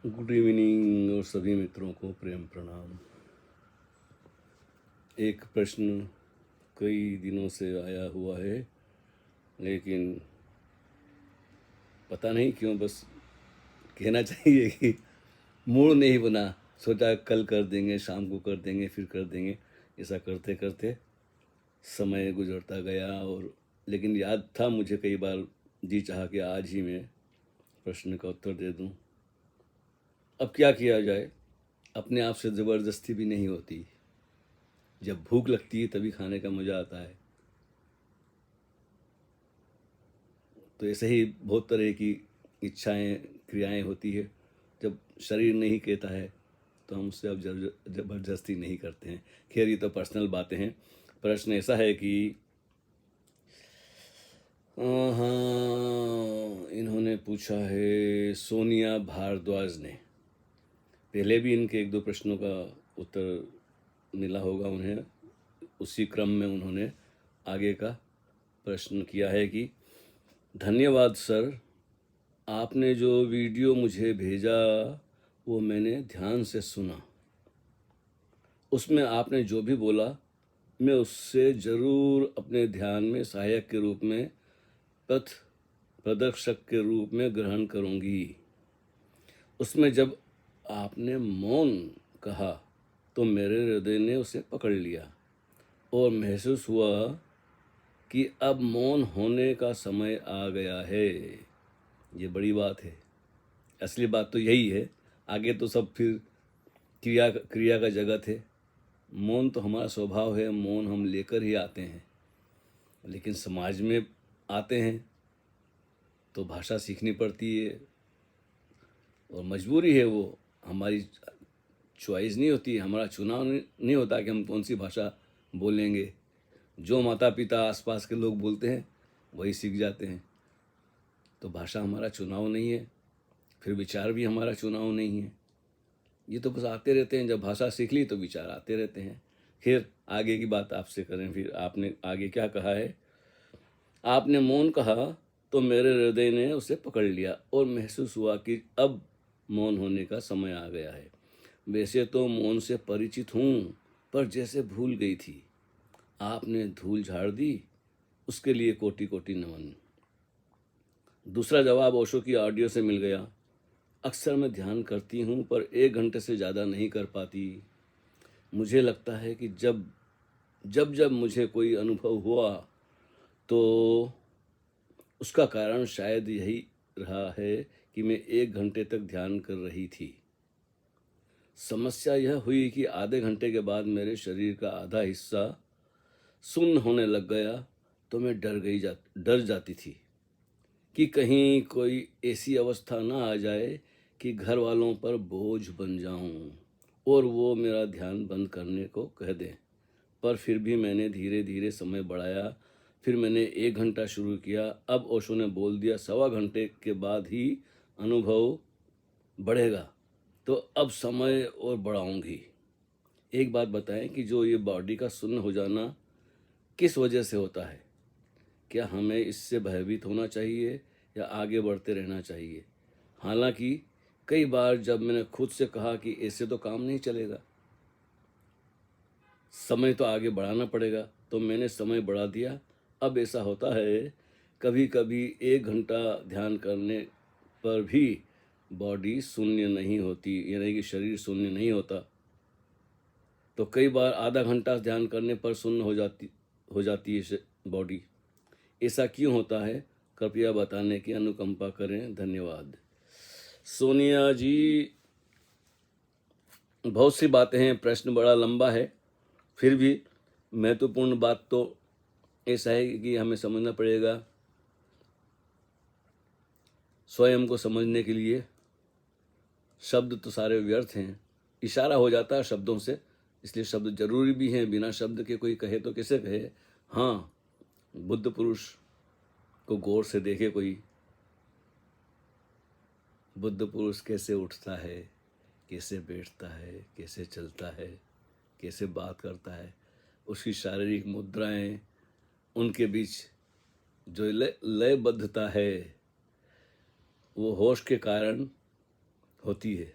Good evening और सभी मित्रों को प्रेम प्रणाम। एक प्रश्न कई दिनों से आया हुआ है, लेकिन पता नहीं क्यों बस कहना चाहिए कि मूड नहीं बना। सोचा कल कर देंगे, शाम को कर देंगे, फिर कर देंगे। ऐसा करते करते समय गुजरता गया और लेकिन याद था मुझे, कई बार जी चाहा कि आज ही मैं प्रश्न का उत्तर दे दूं। अब क्या किया जाए, अपने आप से ज़बरदस्ती भी नहीं होती। जब भूख लगती है तभी खाने का मज़ा आता है। तो ऐसे ही बहुत तरह की इच्छाएं, क्रियाएं होती है। जब शरीर नहीं कहता है तो हम उससे अब ज़बरदस्ती नहीं करते हैं। खैर, ये तो पर्सनल बातें हैं। प्रश्न ऐसा है कि हाँ, इन्होंने पूछा है सोनिया भारद्वाज ने। पहले भी इनके एक दो प्रश्नों का उत्तर मिला होगा उन्हें। उसी क्रम में उन्होंने आगे का प्रश्न किया है कि धन्यवाद सर, आपने जो वीडियो मुझे भेजा वो मैंने ध्यान से सुना। उसमें आपने जो भी बोला मैं उससे ज़रूर अपने ध्यान में सहायक के रूप में, पथ प्रदर्शक के रूप में ग्रहण करूंगी। उसमें जब आपने मौन कहा तो मेरे हृदय ने उसे पकड़ लिया और महसूस हुआ कि अब मौन होने का समय आ गया है। ये बड़ी बात है। असली बात तो यही है। आगे तो सब फिर क्रिया क्रिया का जगत है। मौन तो हमारा स्वभाव है, मौन हम लेकर ही आते हैं। लेकिन समाज में आते हैं तो भाषा सीखनी पड़ती है और मजबूरी है। वो हमारी चॉइस नहीं होती, हमारा चुनाव नहीं होता कि हम कौन सी भाषा बोलेंगे। जो माता पिता आसपास के लोग बोलते हैं वही सीख जाते हैं। तो भाषा हमारा चुनाव नहीं है, फिर विचार भी हमारा चुनाव नहीं है। ये तो बस आते रहते हैं। जब भाषा सीख ली तो विचार आते रहते हैं। फिर आगे की बात आपसे करें। फिर आपने आगे क्या कहा है? आपने मौन कहा तो मेरे हृदय ने उसे पकड़ लिया और महसूस हुआ कि अब मौन होने का समय आ गया है। वैसे तो मौन से परिचित हूँ, पर जैसे भूल गई थी। आपने धूल झाड़ दी, उसके लिए कोटि कोटि नमन। दूसरा जवाब ओशो की ऑडियो से मिल गया। अक्सर मैं ध्यान करती हूँ पर 1 घंटे से ज़्यादा नहीं कर पाती। मुझे लगता है कि जब जब जब मुझे कोई अनुभव हुआ तो उसका कारण शायद यही रहा है कि मैं 1 घंटे तक ध्यान कर रही थी। समस्या यह हुई कि आधे घंटे के बाद मेरे शरीर का आधा हिस्सा सुन्न होने लग गया तो मैं डर जाती थी कि कहीं कोई ऐसी अवस्था ना आ जाए कि घर वालों पर बोझ बन जाऊं और वो मेरा ध्यान बंद करने को कह दें। पर फिर भी मैंने धीरे धीरे समय बढ़ाया। फिर मैंने 1 घंटा शुरू किया। अब ओशो ने बोल दिया 1.25 घंटे के बाद ही अनुभव बढ़ेगा, तो अब समय और बढ़ाऊंगी। एक बात बताएं कि जो ये बॉडी का सुन्न हो जाना किस वजह से होता है? क्या हमें इससे भयभीत होना चाहिए या आगे बढ़ते रहना चाहिए? हालांकि कई बार जब मैंने खुद से कहा कि ऐसे तो काम नहीं चलेगा, समय तो आगे बढ़ाना पड़ेगा, तो मैंने समय बढ़ा दिया। अब ऐसा होता है कभी कभी 1 घंटा ध्यान करने पर भी बॉडी शून्य नहीं होती, यानी कि शरीर शून्य नहीं होता। तो कई बार आधा घंटा ध्यान करने पर शून्य हो जाती है बॉडी। ऐसा क्यों होता है? कृपया बताने की अनुकंपा करें, धन्यवाद। सोनिया जी, बहुत सी बातें हैं, प्रश्न बड़ा लंबा है। फिर भी महत्वपूर्ण बात तो ऐसा है कि हमें समझना पड़ेगा। स्वयं को समझने के लिए शब्द तो सारे व्यर्थ हैं। इशारा हो जाता है शब्दों से, इसलिए शब्द जरूरी भी हैं। बिना शब्द के कोई कहे तो कैसे कहे? हाँ, बुद्ध पुरुष को गौर से देखे कोई। बुद्ध पुरुष कैसे उठता है, कैसे बैठता है, कैसे चलता है, कैसे बात करता है, उसकी शारीरिक मुद्राएं, उनके बीच जो लयबद्धता है, वो होश के कारण होती है,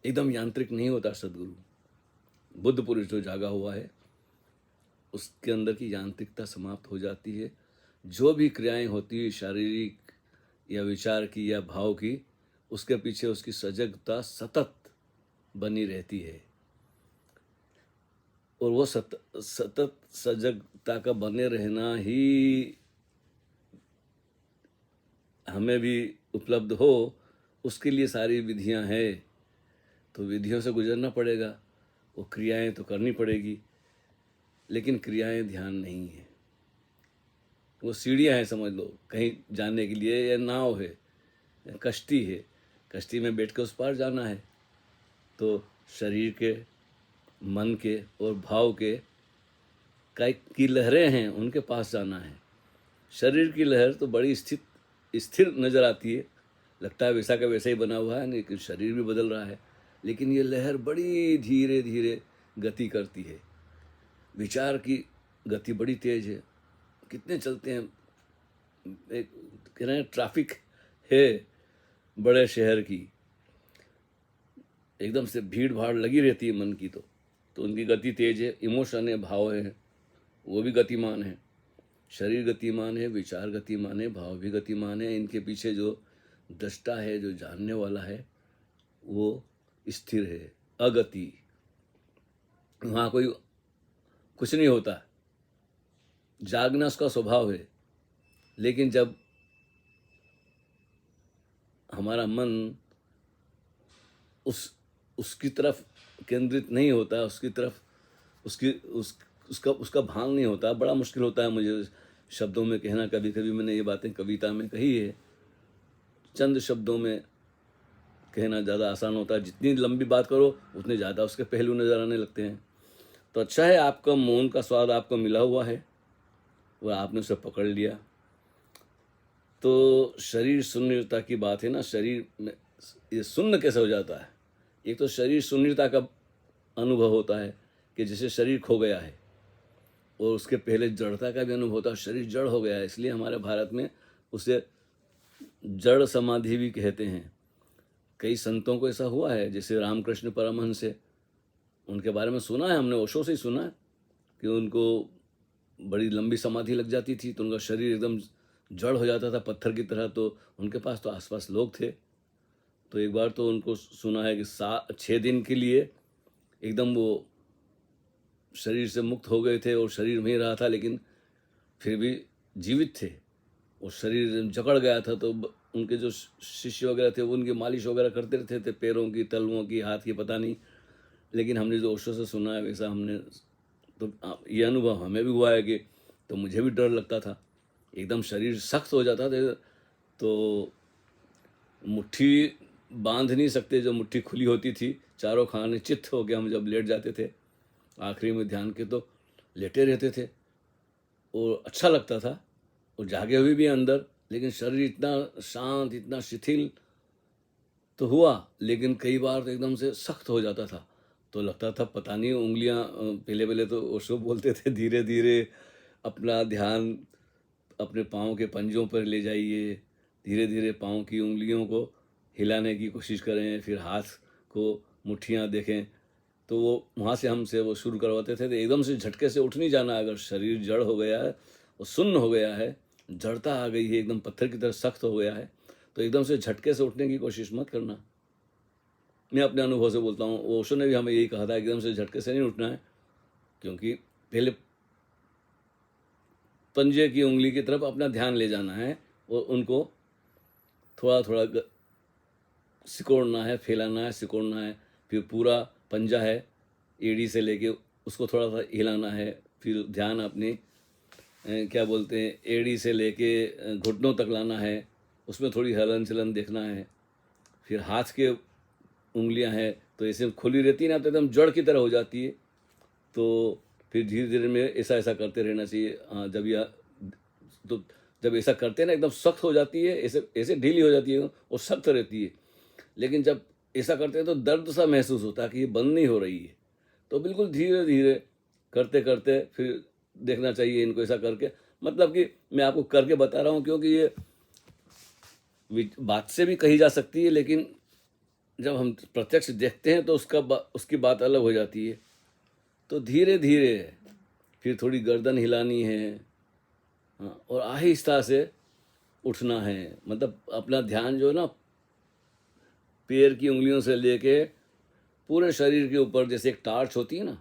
एकदम यांत्रिक नहीं होता सदगुरु। बुद्ध पुरुष जो जागा हुआ है उसके अंदर की यांत्रिकता समाप्त हो जाती है। जो भी क्रियाएं होती है शारीरिक या विचार की या भाव की, उसके पीछे उसकी सजगता सतत बनी रहती है। और वो सतत सजगता का बने रहना ही हमें भी उपलब्ध हो, उसके लिए सारी विधियां हैं। तो विधियों से गुजरना पड़ेगा, वो क्रियाएं तो करनी पड़ेगी, लेकिन क्रियाएं ध्यान नहीं है। वो सीढ़ियां हैं समझ लो कहीं जाने के लिए, या नाव है, या कश्ती है, कश्ती में बैठ के उस पार जाना है। तो शरीर के, मन के और भाव के की लहरें हैं, उनके पास जाना है। शरीर की लहर तो बड़ी स्थिर नज़र आती है, लगता है वैसा का वैसा ही बना हुआ है, लेकिन शरीर भी बदल रहा है। लेकिन ये लहर बड़ी धीरे धीरे गति करती है। विचार की गति बड़ी तेज है, कितने चलते हैं। एक कह रहे हैं ट्रैफिक है बड़े शहर की, एकदम से भीड़ भाड़ लगी रहती है मन की, तो उनकी गति तेज है। इमोशन है, भाव है, वो भी गतिमान है। शरीर गतिमान है, विचार गतिमान है, भाव भी गतिमान है। इनके पीछे जो दृष्टा है, जो जानने वाला है, वो स्थिर है, अगति। वहाँ कोई कुछ नहीं होता, जागना उसका स्वभाव है। लेकिन जब हमारा मन उसकी तरफ केंद्रित नहीं होता, उसकी तरफ उसका भान नहीं होता, बड़ा मुश्किल होता है मुझे शब्दों में कहना। कभी कभी मैंने ये बातें कविता में कही है, चंद शब्दों में कहना ज़्यादा आसान होता है। जितनी लंबी बात करो उतने ज़्यादा उसके पहलू नज़र आने लगते हैं। तो अच्छा है आपका मौन का स्वाद आपको मिला हुआ है और आपने उसे पकड़ लिया। तो शरीर शून्यता की बात है ना, शरीर में ये शून्य कैसे हो जाता है? एक तो शरीर शून्यता का अनुभव होता है कि जैसे शरीर खो गया है, और उसके पहले जड़ता का भी अनुभव होता है, शरीर जड़ हो गया है। इसलिए हमारे भारत में उसे जड़ समाधि भी कहते हैं। कई संतों को ऐसा हुआ है, जैसे रामकृष्ण परमहंस है, उनके बारे में सुना है हमने, ओशो से ही सुना है कि उनको बड़ी लंबी समाधि लग जाती थी, तो उनका शरीर एकदम जड़ हो जाता था, पत्थर की तरह। तो उनके पास तो आसपास लोग थे। तो एक बार तो उनको सुना है कि 6 दिन के लिए एकदम वो शरीर से मुक्त हो गए थे और शरीर में ही रहा था, लेकिन फिर भी जीवित थे। और शरीर जकड़ गया था, तो उनके जो शिष्य वगैरह थे वो उनकी मालिश वगैरह करते रहते थे, पैरों की, तलवों की, हाथ की, पता नहीं। लेकिन हमने जो ओशो से सुना है वैसा हमने, तो ये अनुभव हमें भी हुआ है कि तो मुझे भी डर लगता था, एकदम शरीर सख्त हो जाता था, तो मुट्ठी बांध नहीं सकते, जो मुट्ठी खुली होती थी चारों खाने चित्त हो गया। हम जब लेट जाते थे आखिरी में ध्यान के, तो लेटे रहते थे और अच्छा लगता था, और जागे हुए भी अंदर, लेकिन शरीर इतना शांत, इतना शिथिल तो हुआ, लेकिन कई बार तो एकदम से सख्त हो जाता था। तो लगता था पता नहीं उंगलियां, पहले पहले तो ओशो बोलते थे धीरे धीरे अपना ध्यान अपने पाँव के पंजों पर ले जाइए, धीरे धीरे पाँव की उंगलियों को हिलाने की कोशिश करें, फिर हाथ को मुट्ठियाँ देखें। तो वो वहाँ से हमसे वो शुरू करवाते थे। तो एकदम से झटके से उठ नहीं जाना, अगर शरीर जड़ हो गया है, वो सुन्न हो गया है, जड़ता आ गई है, एकदम पत्थर की तरह सख्त हो गया है, तो एकदम से झटके से उठने की कोशिश मत करना। मैं अपने अनुभव से बोलता हूँ, ओशो ने भी हमें यही कहा था, एकदम से झटके से नहीं उठना है, क्योंकि पहले पंजे की उंगली की तरफ अपना ध्यान ले जाना है और उनको थोड़ा थोड़ा सिकोड़ना है, फैलाना है, सिकोड़ना है। फिर पूरा पंजा है, एड़ी से लेके उसको थोड़ा सा हिलाना है। फिर ध्यान अपने क्या बोलते हैं, एड़ी से लेके घुटनों तक लाना है, उसमें थोड़ी हलन चलन देखना है। फिर हाथ के उंगलियां हैं तो ऐसे खुली रहती है ना, तो एकदम जड़ की तरह हो जाती है। तो फिर धीरे धीरे में ऐसा ऐसा करते रहना चाहिए। तो जब ऐसा करते हैं ना, एकदम सख्त हो जाती है, ऐसे ऐसे ढीली हो जाती है और सख्त रहती है। लेकिन जब ऐसा करते हैं तो दर्द सा महसूस होता है कि ये बंद नहीं हो रही है। तो बिल्कुल धीरे धीरे करते करते फिर देखना चाहिए इनको ऐसा करके। मतलब कि मैं आपको करके बता रहा हूँ, क्योंकि ये बात से भी कही जा सकती है, लेकिन जब हम प्रत्यक्ष देखते हैं तो उसकी बात अलग हो जाती है। तो धीरे धीरे फिर थोड़ी गर्दन हिलानी है, हाँ, और आहिस्ता से उठना है। मतलब अपना ध्यान जो है ना, पैर की उंगलियों से लेके पूरे शरीर के ऊपर, जैसे एक टार्च होती है ना।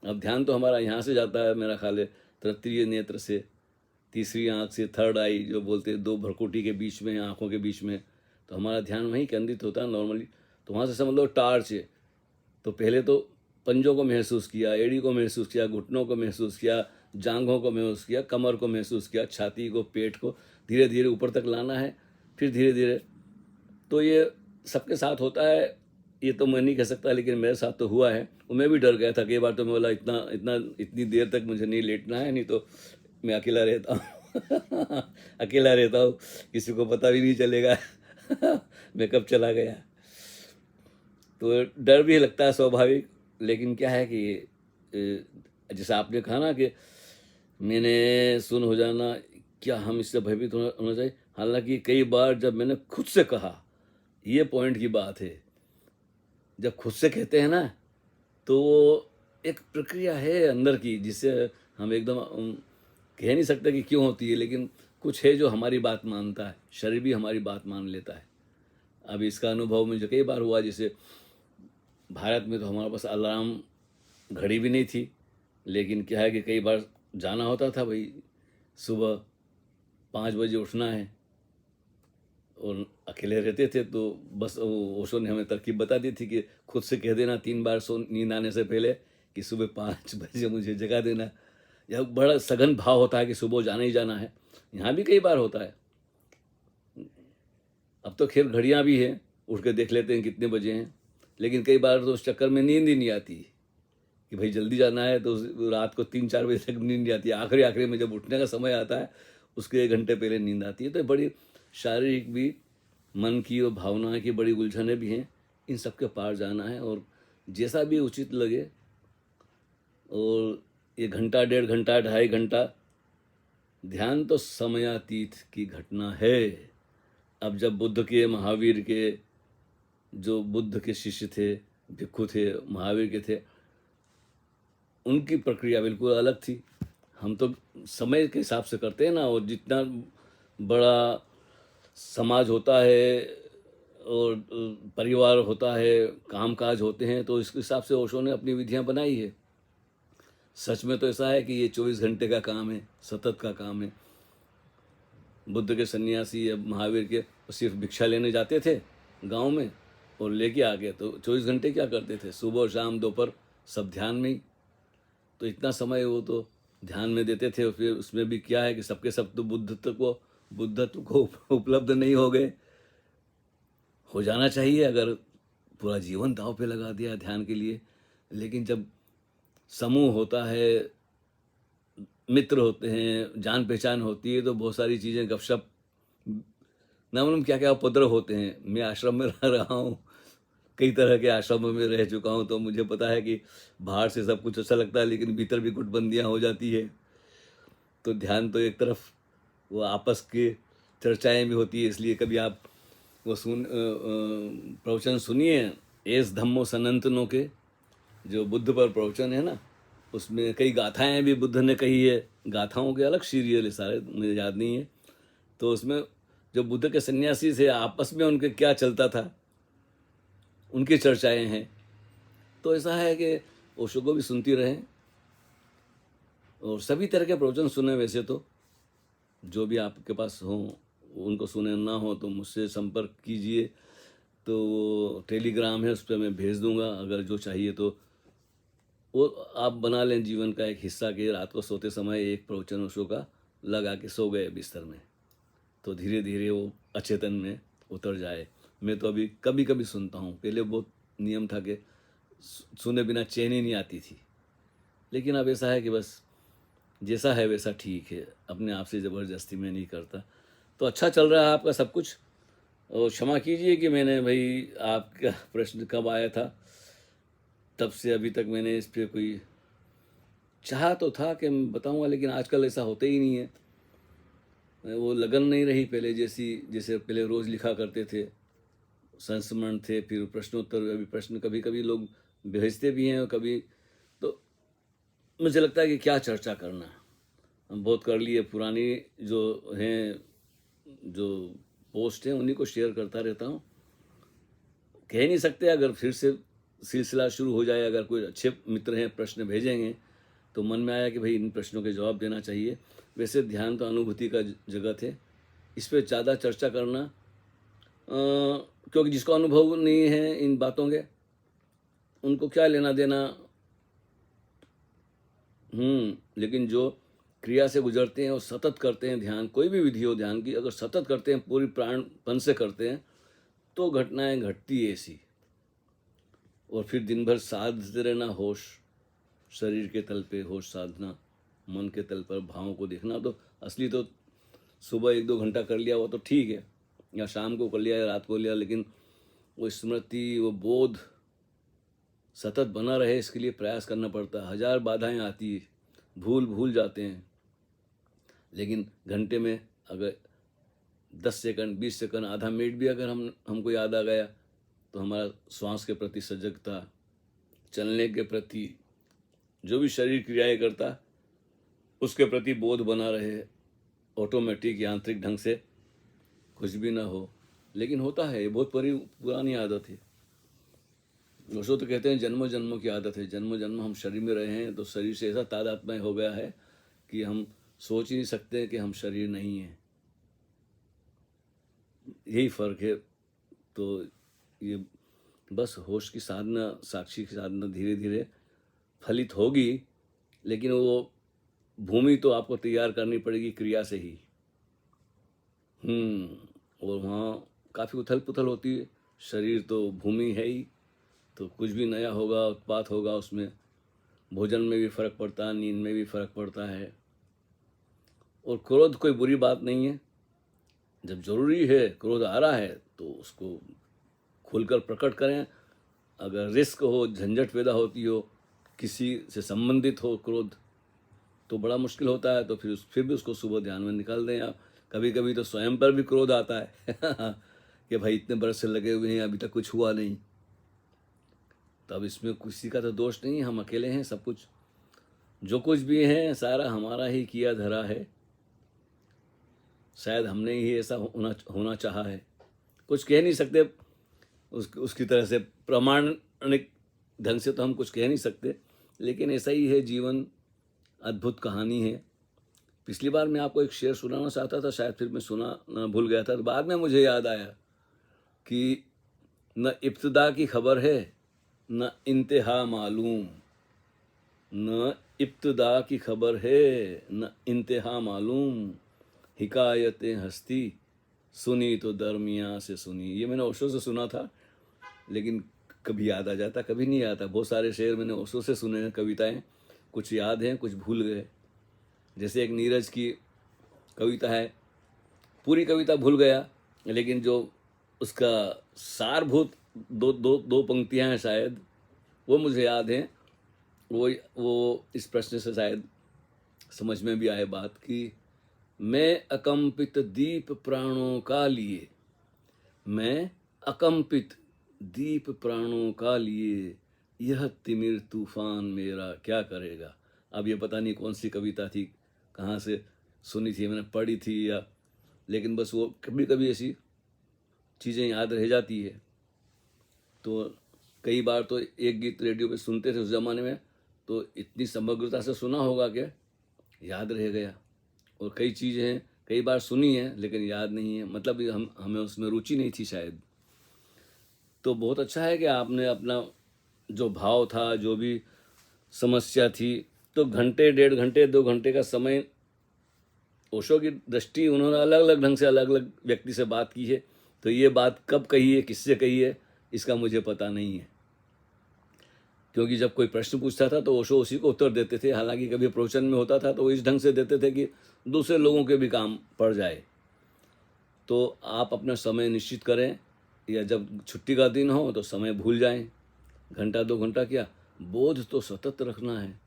अब ध्यान तो हमारा यहाँ से जाता है, मेरा ख्याल है तृतीय नेत्र से, तीसरी आंख से, थर्ड आई जो बोलते हैं, दो भ्रकुटी के बीच में, आंखों के बीच में, तो हमारा ध्यान वहीं केंद्रित होता है नॉर्मली। तो वहाँ से समझ लो टार्च है। तो पहले तो पंजों को महसूस किया, एड़ी को महसूस किया, घुटनों को महसूस किया, जांघों को महसूस किया, कमर को महसूस किया, छाती को, पेट को, धीरे धीरे ऊपर तक लाना है। फिर धीरे धीरे, तो ये सबके साथ होता है, ये तो मैं नहीं कह सकता, लेकिन मेरे साथ तो हुआ है। और मैं भी डर गया था कई बार, तो मैं बोला इतनी देर तक मुझे नहीं लेटना है, नहीं तो मैं अकेला रहता हूँ अकेला रहता हूँ, किसी को पता भी नहीं चलेगा मैं कब चला गया। तो डर भी लगता है स्वाभाविक, लेकिन क्या है कि जैसे आपने कहा ना कि मैंने सुन हो जाना, क्या हम इससे भयभीत होना चाहिए? हालांकि कई बार जब मैंने खुद से कहा, ये पॉइंट की बात है, जब खुद से कहते हैं ना, तो वो एक प्रक्रिया है अंदर की, जिससे हम एकदम कह नहीं सकते कि क्यों होती है, लेकिन कुछ है जो हमारी बात मानता है, शरीर भी हमारी बात मान लेता है। अब इसका अनुभव मुझे कई बार हुआ। जैसे भारत में तो हमारे पास अलार्म घड़ी भी नहीं थी, लेकिन क्या है कि कई बार जाना होता था, भाई सुबह 5 बजे उठना है, और अकेले रहते थे, तो बस ओशो ने हमें तरकीब बता दी थी कि खुद से कह देना 3 बार नींद आने से पहले कि सुबह 5 बजे मुझे जगा देना। यह बड़ा सघन भाव होता है कि सुबह जाना ही जाना है। यहाँ भी कई बार होता है। अब तो खैर घड़ियाँ भी हैं, उठ के देख लेते हैं कितने बजे हैं, लेकिन कई बार तो उस चक्कर में नींद ही नहीं आती कि भाई जल्दी जाना है, तो रात को 3-4 बजे तक नींद नहीं आती। आखिरी में जब उठने का समय आता है, उसके 1 घंटे पहले नींद आती है। तो बड़ी शारीरिक भी, मन की और भावनाएं की बड़ी उलझनें भी हैं। इन सब के पार जाना है, और जैसा भी उचित लगे। और 1 घंटा, 1.5 घंटा, 2.5 घंटा ध्यान तो समयातीत की घटना है। अब जब बुद्ध के, महावीर के, जो बुद्ध के शिष्य थे, भिक्खु थे, महावीर के थे, उनकी प्रक्रिया बिल्कुल अलग थी। हम तो समय के हिसाब से करते हैं ना, और जितना बड़ा समाज होता है और परिवार होता है, कामकाज होते हैं, तो इस हिसाब से ओशो ने अपनी विधियां बनाई है। सच में तो ऐसा है कि ये 24 घंटे का काम है, सतत का काम है। बुद्ध के सन्यासी या महावीर के सिर्फ भिक्षा लेने जाते थे गांव में और लेके आ गए, तो 24 घंटे क्या करते थे? सुबह शाम दोपहर सब ध्यान में ही। तो इतना समय वो तो ध्यान में देते थे। और फिर उसमें भी क्या है कि सबके सब तो बुद्धत्व को उपलब्ध नहीं हो गए। हो जाना चाहिए अगर पूरा जीवन दांव पे लगा दिया ध्यान के लिए। लेकिन जब समूह होता है, मित्र होते हैं, जान पहचान होती है, तो बहुत सारी चीज़ें, गपशप, ना मालूम क्या क्या उपद्रव होते हैं। मैं आश्रम में रह रहा हूँ, कई तरह के आश्रमों में रह चुका हूँ, तो मुझे पता है कि बाहर से सब कुछ अच्छा लगता है, लेकिन भीतर भी गुटबंदियाँ हो जाती है। तो ध्यान तो एक तरफ, वो आपस की चर्चाएं भी होती है। इसलिए कभी आप वो प्रवचन सुनिए, एस धम्मो सनातनों के, जो बुद्ध पर प्रवचन है ना, उसमें कई गाथाएं भी बुद्ध ने कही है। गाथाओं के अलग सीरियल है सारे, मुझे याद नहीं है। तो उसमें जो बुद्ध के सन्यासी थे, आपस में उनके क्या चलता था, उनकी चर्चाएं हैं। तो ऐसा है कि ओशो को भी सुनती रहें, और सभी तरह के प्रवचन सुने। वैसे तो जो भी आपके पास हो उनको सुने, ना हो तो मुझसे संपर्क कीजिए। तो वो टेलीग्राम है, उस पर मैं भेज दूंगा, अगर जो चाहिए तो वो आप बना लें जीवन का एक हिस्सा के रात को सोते समय एक प्रवचन ओशो का लगा के सो गए बिस्तर में, तो धीरे धीरे वो अचेतन में उतर जाए। मैं तो अभी कभी कभी सुनता हूँ, पहले बहुत नियम था कि सुने बिना चैन ही नहीं आती थी, लेकिन अब ऐसा है कि बस जैसा है वैसा ठीक है, अपने आप से ज़बरदस्ती में नहीं करता। तो अच्छा चल रहा है आपका सब कुछ। और क्षमा कीजिए कि मैंने भाई आपका प्रश्न कब आया था, तब से अभी तक मैंने इस पर कोई चाहा तो था कि मैं बताऊंगा, लेकिन आजकल ऐसा होता ही नहीं है। वो लगन नहीं रही पहले जैसी, जैसे पहले रोज़ लिखा करते थे, संस्मरण थे, फिर प्रश्नोत्तर, अभी प्रश्न कभी कभी लोग भेजते भी हैं और कभी, तो मुझे लगता है कि क्या चर्चा करना, हम बहुत कर लिए। पुरानी जो हैं, जो पोस्ट हैं, उन्हीं को शेयर करता रहता हूँ। कह नहीं सकते, अगर फिर से सिलसिला शुरू हो जाए, अगर कोई अच्छे मित्र हैं प्रश्न भेजेंगे, तो मन में आया कि भाई इन प्रश्नों के जवाब देना चाहिए। वैसे ध्यान तो अनुभूति का जगत है, इस पर ज़्यादा चर्चा करना, क्योंकि जिसको अनुभव नहीं है इन बातों के, उनको क्या लेना देना। लेकिन जो क्रिया से गुजरते हैं और सतत करते हैं ध्यान, कोई भी विधि हो ध्यान की, अगर सतत करते हैं, पूरी प्राणपन से करते हैं, तो घटनाएं घटती है ऐसी। और फिर दिन भर साधते रहना, होश शरीर के तल पे होश साधना, मन के तल पर भावों को देखना। तो असली तो सुबह 1-2 घंटा कर लिया वो तो ठीक है, या शाम को कर लिया या रात को लिया, लेकिन वो स्मृति, वो बोध सतत बना रहे, इसके लिए प्रयास करना पड़ता है। 1000 बाधाएं आती है, भूल जाते हैं, लेकिन घंटे में अगर 10 सेकंड, 20 सेकंड, आधा मिनट भी अगर हमको याद आ गया, तो हमारा श्वास के प्रति सजगता, चलने के प्रति, जो भी शरीर क्रियाएं करता, उसके प्रति बोध बना रहे, ऑटोमेटिक यांत्रिक ढंग से, कुछ भी ना हो। लेकिन होता है, ये बहुत पुरानी आदत है। दोस्तों तो कहते हैं जन्मों जन्मों की आदत है, जन्मों जन्म हम शरीर में रहे हैं, तो शरीर से ऐसा तादात्म्य हो गया है कि हम सोच ही नहीं सकते कि हम शरीर नहीं हैं। यही फर्क है। तो ये बस होश की साधना, साक्षी की साधना धीरे धीरे फलित होगी, लेकिन वो भूमि तो आपको तैयार करनी पड़ेगी क्रिया से ही। और वहाँ काफ़ी उथल पुथल होती है, शरीर तो भूमि है ही, तो कुछ भी नया होगा, उत्पात होगा, उसमें भोजन में भी फर्क पड़ता है, नींद में भी फर्क पड़ता है। और क्रोध कोई बुरी बात नहीं है, जब जरूरी है, क्रोध आ रहा है तो उसको खुलकर प्रकट करें। अगर रिस्क हो, झंझट पैदा होती हो, किसी से संबंधित हो क्रोध, तो बड़ा मुश्किल होता है, तो फिर भी उसको सुबह ध्यान में निकाल दें। आप कभी कभी तो स्वयं पर भी क्रोध आता है कि भाई इतने बरस से लगे हुए हैं, अभी तक कुछ हुआ नहीं। तब इसमें किसी का तो दोष नहीं, हम अकेले हैं। सब कुछ जो कुछ भी है सारा हमारा ही किया धरा है, शायद हमने ही ऐसा होना चाहा है। कुछ कह नहीं सकते, उसकी तरह से प्रामाणिक ढंग से तो हम कुछ कह नहीं सकते, लेकिन ऐसा ही है जीवन, अद्भुत कहानी है। पिछली बार मैं आपको एक शेर सुनाना चाहता था, शायद फिर मैं सुनाना भूल गया था, तो बाद में मुझे याद आया कि न इब्तिदा की खबर है, न इंतहा मालूम, न इब्तिदा की खबर है, न इंतहा मालूम, हिकायतें हस्ती सुनी तो दरमियाँ से सुनी। ये मैंने ओशो से सुना था, लेकिन कभी याद आ जाता, कभी नहीं आता। बहुत सारे शेर मैंने ओशो से सुने हैं, कविताएं, कुछ याद हैं, कुछ भूल गए। जैसे एक नीरज की कविता है, पूरी कविता भूल गया, लेकिन जो उसका सारभूत दो पंक्तियां हैं शायद, वो मुझे याद हैं। वो इस प्रश्न से शायद समझ में भी आए बात कि मैं अकंपित दीप प्राणों का लिए, मैं अकंपित दीप प्राणों का लिए, यह तिमिर तूफान मेरा क्या करेगा। अब ये पता नहीं कौन सी कविता थी, कहाँ से सुनी थी, मैंने पढ़ी थी या, लेकिन बस वो कभी कभी ऐसी चीज़ें याद रह जाती है। तो कई बार तो एक गीत रेडियो पे सुनते थे उस ज़माने में, तो इतनी समग्रता से सुना होगा कि याद रह गया। और कई चीज़ें हैं, कई बार सुनी हैं लेकिन याद नहीं है, मतलब हमें उसमें रुचि नहीं थी शायद। तो बहुत अच्छा है कि आपने अपना जो भाव था, जो भी समस्या थी, तो घंटे, 1.5 घंटे, 2 घंटे का समय, ओशो की दृष्टि, उन्होंने अलग अलग ढंग से अलग अलग व्यक्ति से बात की है। तो ये बात कब कही है, किससे कही है, इसका मुझे पता नहीं है, क्योंकि जब कोई प्रश्न पूछता था तो ओशो उसी को उत्तर देते थे। हालांकि कभी प्रवचन में होता था तो वो इस ढंग से देते थे कि दूसरे लोगों के भी काम पड़ जाए। तो आप अपना समय निश्चित करें, या जब छुट्टी का दिन हो तो समय भूल जाएं, घंटा 2 घंटा क्या, बोध तो सतत रखना है।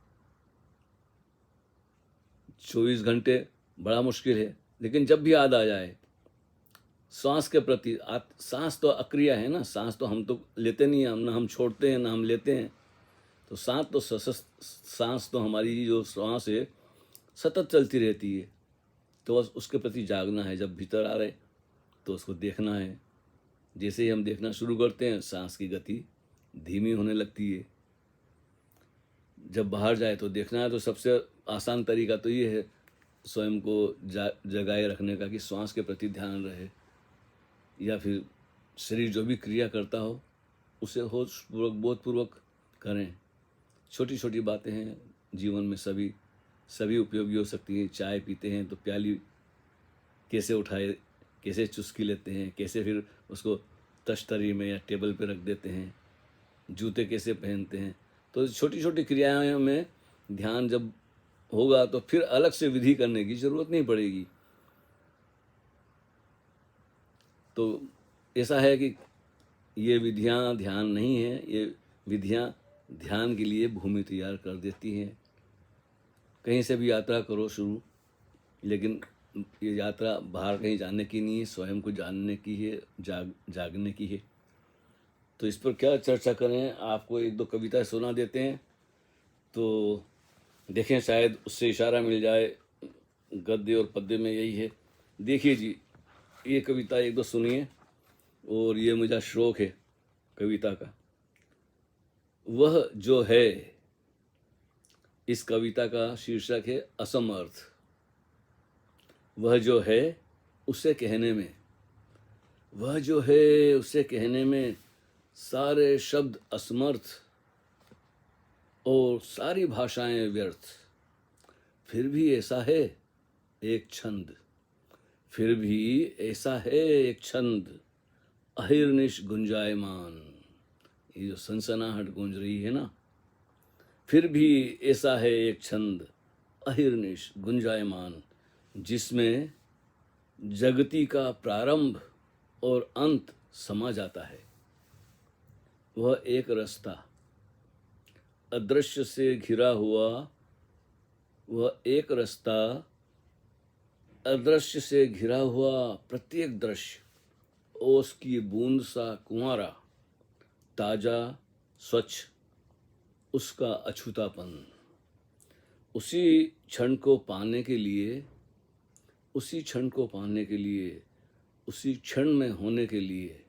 24 घंटे बड़ा मुश्किल है, लेकिन जब भी याद आ जाए श्वास के प्रति सांस तो अक्रिया है ना, सांस तो हम तो लेते नहीं हैं, ना हम छोड़ते हैं ना हम लेते हैं। तो सांस तो हमारी जो श्वास है सतत चलती रहती है। तो बस उसके प्रति जागना है। जब भीतर आ रहे तो उसको देखना है। जैसे ही हम देखना शुरू करते हैं सांस की गति धीमी होने लगती है। जब बाहर जाए तो देखना है। तो सबसे आसान तरीका तो ये है स्वयं को जगाए रखने का कि श्वास के प्रति ध्यान रहे, या फिर शरीर जो भी क्रिया करता हो उसे होशपूर्वक बोधपूर्वक करें। छोटी छोटी बातें हैं जीवन में, सभी उपयोगी हो सकती हैं। चाय पीते हैं तो प्याली कैसे उठाए, कैसे चुस्की लेते हैं, कैसे फिर उसको तश्तरी में या टेबल पे रख देते हैं, जूते कैसे पहनते हैं। तो छोटी छोटी क्रियाओं में ध्यान जब होगा तो फिर अलग से विधि करने की जरूरत नहीं पड़ेगी। तो ऐसा है कि ये विधियां ध्यान नहीं है, ये विधियां ध्यान के लिए भूमि तैयार कर देती हैं। कहीं से भी यात्रा करो शुरू, लेकिन ये यात्रा बाहर कहीं जाने की नहीं है, स्वयं को जानने की है, जागने की है। तो इस पर क्या चर्चा करें, आपको एक दो कविता सुना देते हैं तो देखें शायद उससे इशारा मिल जाए। गद्य और पद्य में यही है। देखिए जी, ये कविता एक दो सुनिए, और ये मुझे शौक है कविता का। वह जो है, इस कविता का शीर्षक है असमर्थ। वह जो है उसे कहने में, वह जो है उसे कहने में सारे शब्द असमर्थ और सारी भाषाएं व्यर्थ। फिर भी ऐसा है एक छंद, फिर भी ऐसा है एक छंद, अहिर्निश गुंजायमान। ये जो सनसनाहट गूंज रही है ना, फिर भी ऐसा है एक छंद, अहिर्निश गुंजायमान, जिसमें जगती का प्रारंभ और अंत समा जाता है। वह एक रास्ता अदृश्य से घिरा हुआ, वह एक रास्ता अदृश्य से घिरा हुआ, प्रत्येक दृश्य ओस की बूंद सा कुंवारा, ताजा स्वच्छ उसका अछूतापन। उसी क्षण को पाने के लिए, उसी क्षण को पाने के लिए, उसी क्षण में होने के लिए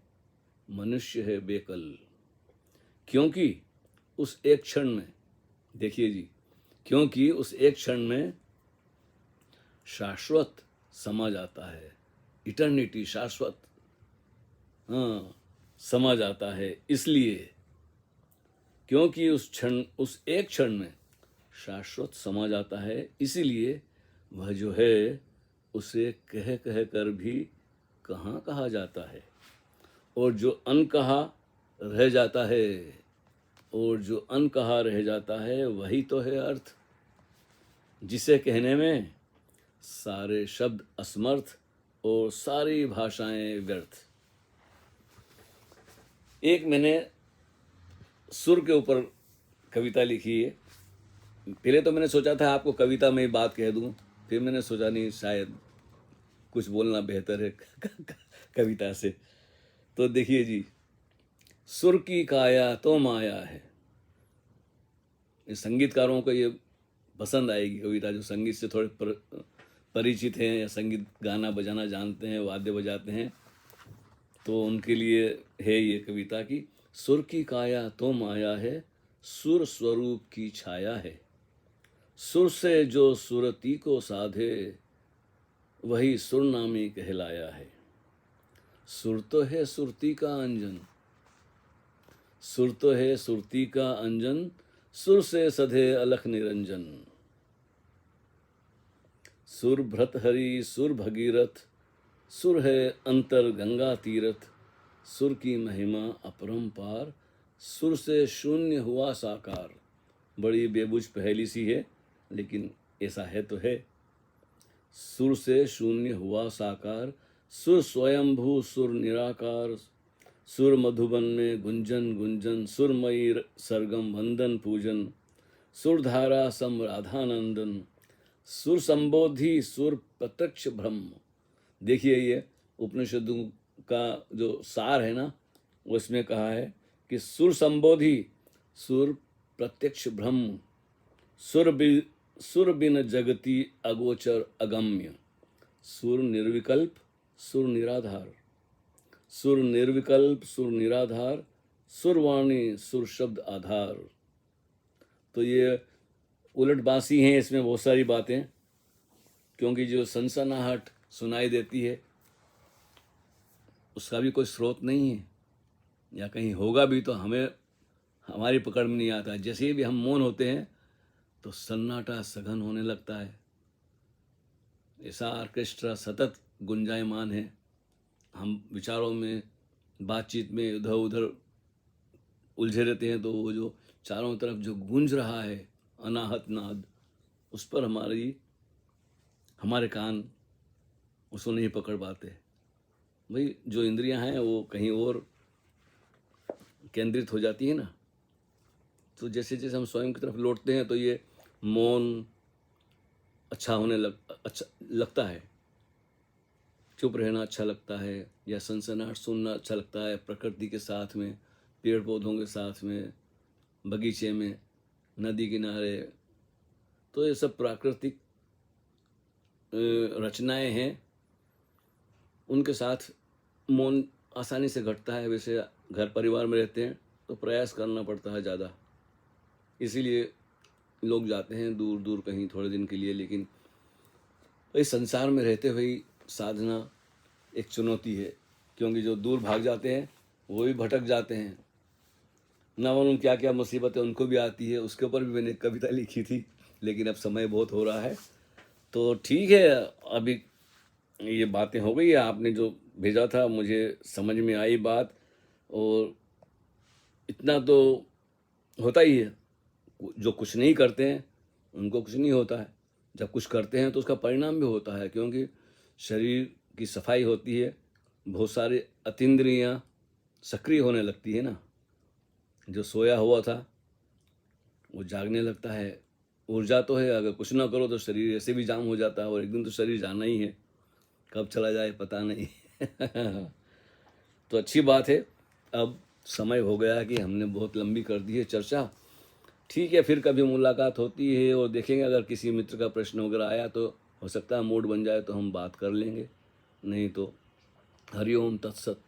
मनुष्य है बेकल। क्योंकि उस एक क्षण में, देखिए जी, क्योंकि उस एक क्षण में शाश्वत समा जाता है। इटर्निटी, शाश्वत, हाँ, समा जाता है। इसलिए क्योंकि उस एक क्षण में शाश्वत समा जाता है, इसीलिए वह जो है उसे कह कह कर भी कहाँ कहा जाता है। और जो अनकहा रह जाता है, और जो अनकहा रह जाता है, वही तो है अर्थ, जिसे कहने में सारे शब्द असमर्थ और सारी भाषाएं व्यर्थ। एक मैंने सुर के ऊपर कविता लिखी है। पहले तो मैंने सोचा था आपको कविता में ही बात कह दूं, फिर मैंने सोचा नहीं, शायद कुछ बोलना बेहतर है कविता से। तो देखिए जी, सुर की काया तो माया है। संगीतकारों को ये पसंद आएगी कविता, जो संगीत से थोड़े परिचित हैं या संगीत गाना बजाना जानते हैं, वाद्य बजाते हैं, तो उनके लिए है ये कविता की। सुर की काया तो माया है, सुर स्वरूप की छाया है। सुर से जो सुरती को साधे, वही सुरनामी कहलाया है। सुर तो है सुरती का अंजन, सुर तो है सुरती का अंजन, सुर से सधे अलख निरंजन। सुर भृतहरि सुर भगीरथ, सुर है अंतर गंगा तीरथ। सुर की महिमा अपरंपार, सुर से शून्य हुआ साकार। बड़ी बेबुझ पहेली सी है, लेकिन ऐसा है तो है। सुर से शून्य हुआ साकार, सुर स्वयंभू सुर निराकार। सुर मधुबन में गुंजन गुंजन, सुरमयी सरगम वंदन पूजन। सुरधारा सम राधानंदन, सुर संबोधि सुर प्रत्यक्ष ब्रह्म। देखिए ये उपनिषदों का जो सार है ना, वो इसमें कहा है कि सुर संबोधि, सुर प्रत्यक्ष ब्रह्म, सुर बिन जगति अगोचर अगम्य, सुर निर्विकल्प सुर निराधार, सुर निर्विकल्प सुर निराधार, सुरवाणी सुर शब्द आधार। तो ये उलट बांसी हैं, इसमें बहुत सारी बातें, क्योंकि जो सनसनाहट सुनाई देती है उसका भी कोई स्रोत नहीं है, या कहीं होगा भी तो हमें हमारी पकड़ में नहीं आता। जैसे ही भी हम मौन होते हैं तो सन्नाटा सघन होने लगता है, ऐसा ऑर्केस्ट्रा सतत गुंजायमान है। हम विचारों में, बातचीत में इधर उधर उलझे रहते हैं, तो वो जो चारों तरफ जो गूंज रहा है अनाहत नाद, उस पर हमारे कान उसको नहीं पकड़ पाते। भाई जो इंद्रियां हैं वो कहीं और केंद्रित हो जाती है ना। तो जैसे जैसे हम स्वयं की तरफ लौटते हैं तो ये मौन अच्छा लगता है, चुप रहना अच्छा लगता है, या सनसनाहट सुनना अच्छा लगता है, प्रकृति के साथ में, पेड़ पौधों के साथ में, बगीचे में, नदी किनारे। तो ये सब प्राकृतिक रचनाएं हैं, उनके साथ मौन आसानी से घटता है। वैसे घर परिवार में रहते हैं तो प्रयास करना पड़ता है ज़्यादा, इसीलिए लोग जाते हैं दूर दूर कहीं थोड़े दिन के लिए। लेकिन इस संसार में रहते हुए साधना एक चुनौती है, क्योंकि जो दूर भाग जाते हैं वो भी भटक जाते हैं, ना मालूम क्या क्या मुसीबतें उनको भी आती है। उसके ऊपर भी मैंने एक कविता लिखी थी, लेकिन अब समय बहुत हो रहा है तो ठीक है, अभी ये बातें हो गई है। आपने जो भेजा था मुझे समझ में आई बात, और इतना तो होता ही है, जो कुछ नहीं करते हैं उनको कुछ नहीं होता है, जब कुछ करते हैं तो उसका परिणाम भी होता है, क्योंकि शरीर की सफाई होती है, बहुत सारे अतीन्द्रियाँ सक्रिय होने लगती है ना। जो सोया हुआ था वो जागने लगता है, ऊर्जा तो है, अगर कुछ ना करो तो शरीर ऐसे भी जाम हो जाता है, और एक दिन तो शरीर जाना ही है, कब चला जाए पता नहीं। तो अच्छी बात है, अब समय हो गया कि हमने बहुत लंबी कर दी है चर्चा। ठीक है, फिर कभी मुलाकात होती है और देखेंगे, अगर किसी मित्र का प्रश्न वगैरह आया तो हो सकता है मूड बन जाए तो हम बात कर लेंगे, नहीं तो हरिओम तत्सत।